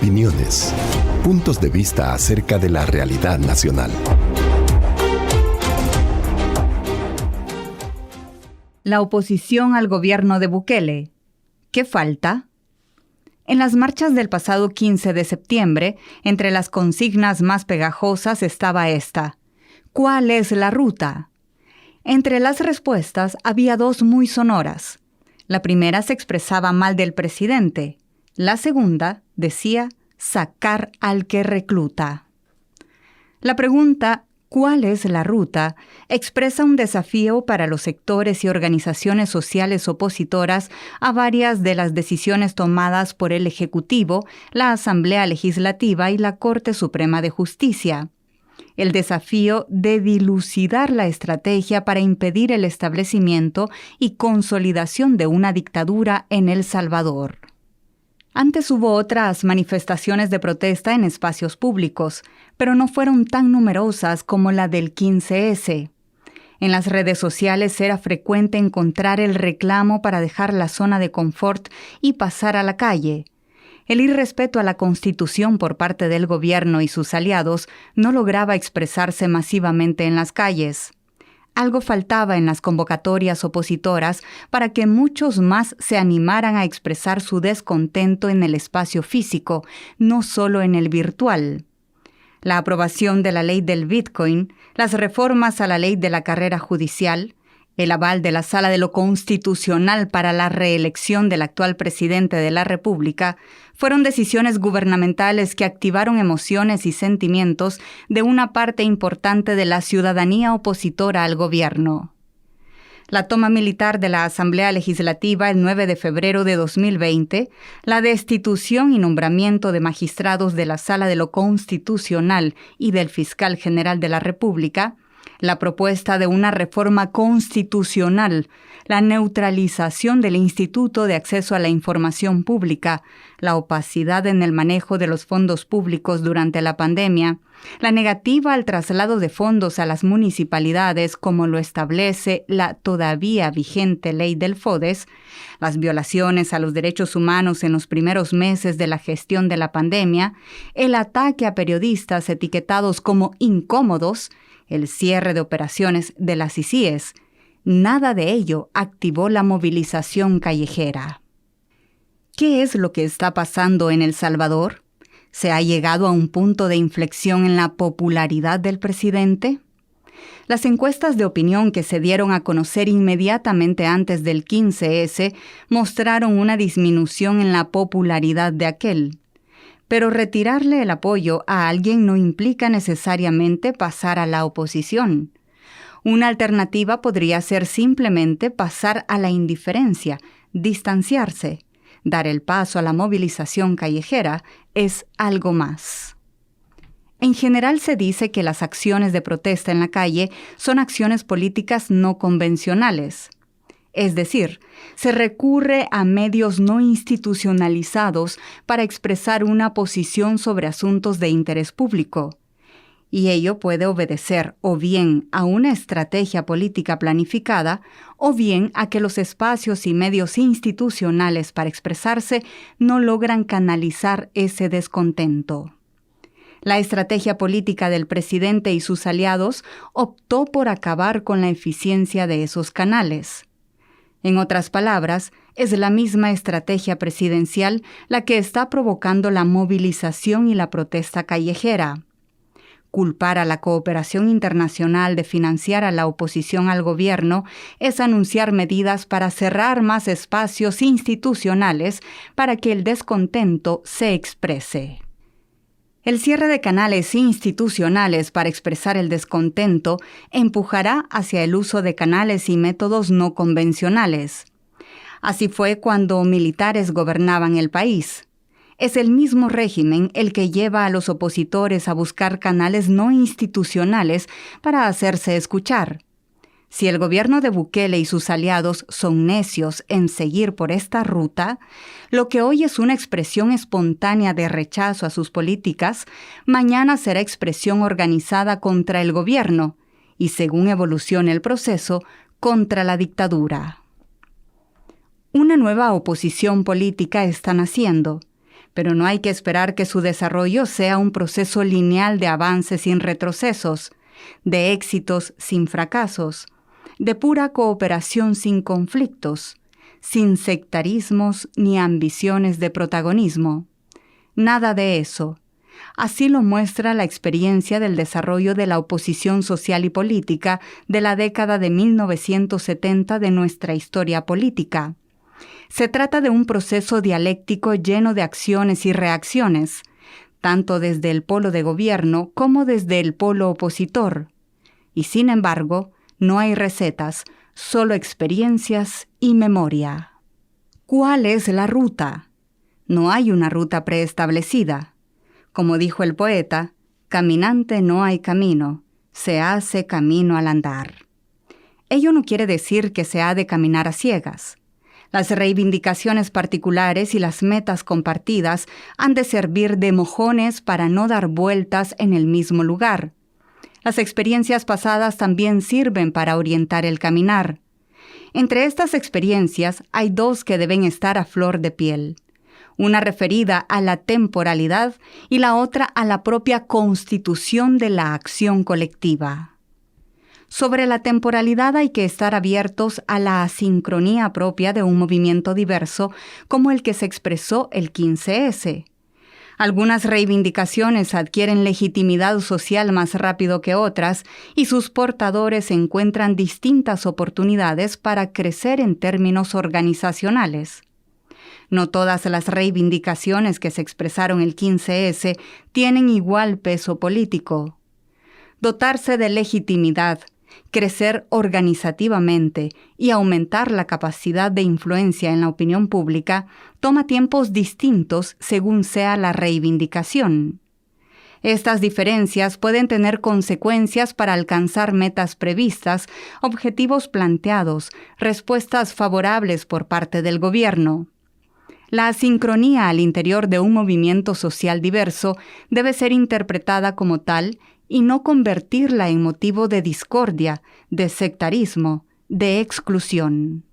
Opiniones, puntos de vista acerca de la realidad nacional. La oposición al gobierno de Bukele. ¿Qué falta? En las marchas del pasado 15 de septiembre, entre las consignas más pegajosas estaba esta: ¿cuál es la ruta? Entre las respuestas había dos muy sonoras. La primera se expresaba mal del presidente. La segunda decía sacar al que recluta. La pregunta ¿cuál es la ruta? Expresa un desafío para los sectores y organizaciones sociales opositoras a varias de las decisiones tomadas por el Ejecutivo, la Asamblea Legislativa y la Corte Suprema de Justicia. El desafío de dilucidar la estrategia para impedir el establecimiento y consolidación de una dictadura en El Salvador. Antes hubo otras manifestaciones de protesta en espacios públicos, pero no fueron tan numerosas como la del 15S. En las redes sociales era frecuente encontrar el reclamo para dejar la zona de confort y pasar a la calle. El irrespeto a la Constitución por parte del gobierno y sus aliados no lograba expresarse masivamente en las calles. Algo faltaba en las convocatorias opositoras para que muchos más se animaran a expresar su descontento en el espacio físico, no solo en el virtual. La aprobación de la ley del Bitcoin, las reformas a la ley de la carrera judicial, el aval de la Sala de lo Constitucional para la reelección del actual presidente de la República fueron decisiones gubernamentales que activaron emociones y sentimientos de una parte importante de la ciudadanía opositora al gobierno. La toma militar de la Asamblea Legislativa el 9 de febrero de 2020, la destitución y nombramiento de magistrados de la Sala de lo Constitucional y del Fiscal General de la República, la propuesta de una reforma constitucional, la neutralización del Instituto de Acceso a la Información Pública, la opacidad en el manejo de los fondos públicos durante la pandemia, la negativa al traslado de fondos a las municipalidades como lo establece la todavía vigente ley del FODES, las violaciones a los derechos humanos en los primeros meses de la gestión de la pandemia, el ataque a periodistas etiquetados como incómodos, el cierre de operaciones de las ICIES, nada de ello activó la movilización callejera. ¿Qué es lo que está pasando en El Salvador? ¿Se ha llegado a un punto de inflexión en la popularidad del presidente? Las encuestas de opinión que se dieron a conocer inmediatamente antes del 15S mostraron una disminución en la popularidad de aquel. Pero retirarle el apoyo a alguien no implica necesariamente pasar a la oposición. Una alternativa podría ser simplemente pasar a la indiferencia, distanciarse. Dar el paso a la movilización callejera es algo más. En general se dice que las acciones de protesta en la calle son acciones políticas no convencionales. Es decir, se recurre a medios no institucionalizados para expresar una posición sobre asuntos de interés público. Y ello puede obedecer o bien a una estrategia política planificada o bien a que los espacios y medios institucionales para expresarse no logran canalizar ese descontento. La estrategia política del presidente y sus aliados optó por acabar con la eficiencia de esos canales. En otras palabras, es la misma estrategia presidencial la que está provocando la movilización y la protesta callejera. Culpar a la cooperación internacional de financiar a la oposición al gobierno es anunciar medidas para cerrar más espacios institucionales para que el descontento se exprese. El cierre de canales institucionales para expresar el descontento empujará hacia el uso de canales y métodos no convencionales. Así fue cuando militares gobernaban el país. Es el mismo régimen el que lleva a los opositores a buscar canales no institucionales para hacerse escuchar. Si el gobierno de Bukele y sus aliados son necios en seguir por esta ruta, lo que hoy es una expresión espontánea de rechazo a sus políticas, mañana será expresión organizada contra el gobierno y, según evolucione el proceso, contra la dictadura. Una nueva oposición política está naciendo, pero no hay que esperar que su desarrollo sea un proceso lineal de avances sin retrocesos, de éxitos sin fracasos, de pura cooperación sin conflictos, sin sectarismos ni ambiciones de protagonismo. Nada de eso. Así lo muestra la experiencia del desarrollo de la oposición social y política de la década de 1970 de nuestra historia política. Se trata de un proceso dialéctico lleno de acciones y reacciones, tanto desde el polo de gobierno como desde el polo opositor. Y sin embargo, no hay recetas, solo experiencias y memoria. ¿Cuál es la ruta? No hay una ruta preestablecida. Como dijo el poeta, caminante no hay camino, se hace camino al andar. Ello no quiere decir que se ha de caminar a ciegas. Las reivindicaciones particulares y las metas compartidas han de servir de mojones para no dar vueltas en el mismo lugar. Las experiencias pasadas también sirven para orientar el caminar. Entre estas experiencias hay dos que deben estar a flor de piel. Una referida a la temporalidad y la otra a la propia constitución de la acción colectiva. Sobre la temporalidad hay que estar abiertos a la asincronía propia de un movimiento diverso como el que se expresó el 15S. Algunas reivindicaciones adquieren legitimidad social más rápido que otras y sus portadores encuentran distintas oportunidades para crecer en términos organizacionales. No todas las reivindicaciones que se expresaron el 15S tienen igual peso político. Dotarse de legitimidad, crecer organizativamente y aumentar la capacidad de influencia en la opinión pública toma tiempos distintos según sea la reivindicación. Estas diferencias pueden tener consecuencias para alcanzar metas previstas, objetivos planteados, respuestas favorables por parte del gobierno. La asincronía al interior de un movimiento social diverso debe ser interpretada como tal y no convertirla en motivo de discordia, de sectarismo, de exclusión.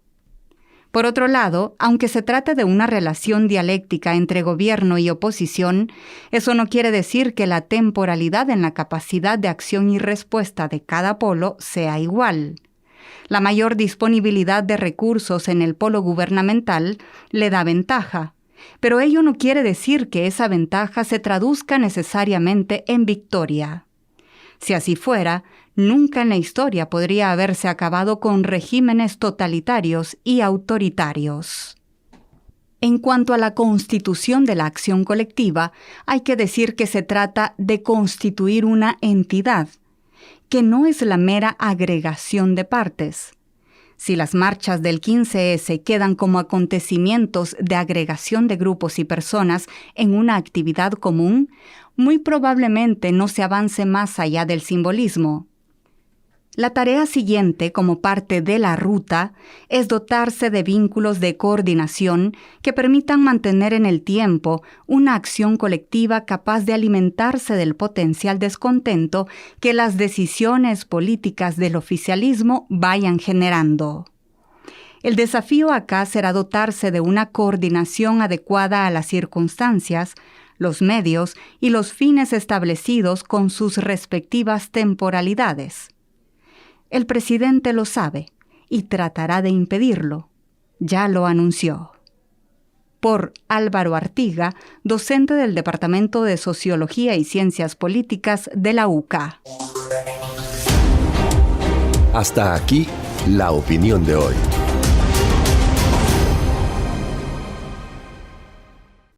Por otro lado, aunque se trate de una relación dialéctica entre gobierno y oposición, eso no quiere decir que la temporalidad en la capacidad de acción y respuesta de cada polo sea igual. La mayor disponibilidad de recursos en el polo gubernamental le da ventaja, pero ello no quiere decir que esa ventaja se traduzca necesariamente en victoria. Si así fuera, nunca en la historia podría haberse acabado con regímenes totalitarios y autoritarios. En cuanto a la constitución de la acción colectiva, hay que decir que se trata de constituir una entidad, que no es la mera agregación de partes. Si las marchas del 15S quedan como acontecimientos de agregación de grupos y personas en una actividad común, muy probablemente no se avance más allá del simbolismo. La tarea siguiente, como parte de la ruta, es dotarse de vínculos de coordinación que permitan mantener en el tiempo una acción colectiva capaz de alimentarse del potencial descontento que las decisiones políticas del oficialismo vayan generando. El desafío acá será dotarse de una coordinación adecuada a las circunstancias, los medios y los fines establecidos con sus respectivas temporalidades. El presidente lo sabe y tratará de impedirlo. Ya lo anunció. Por Álvaro Artiga, docente del Departamento de Sociología y Ciencias Políticas de la UCA. Hasta aquí, la opinión de hoy.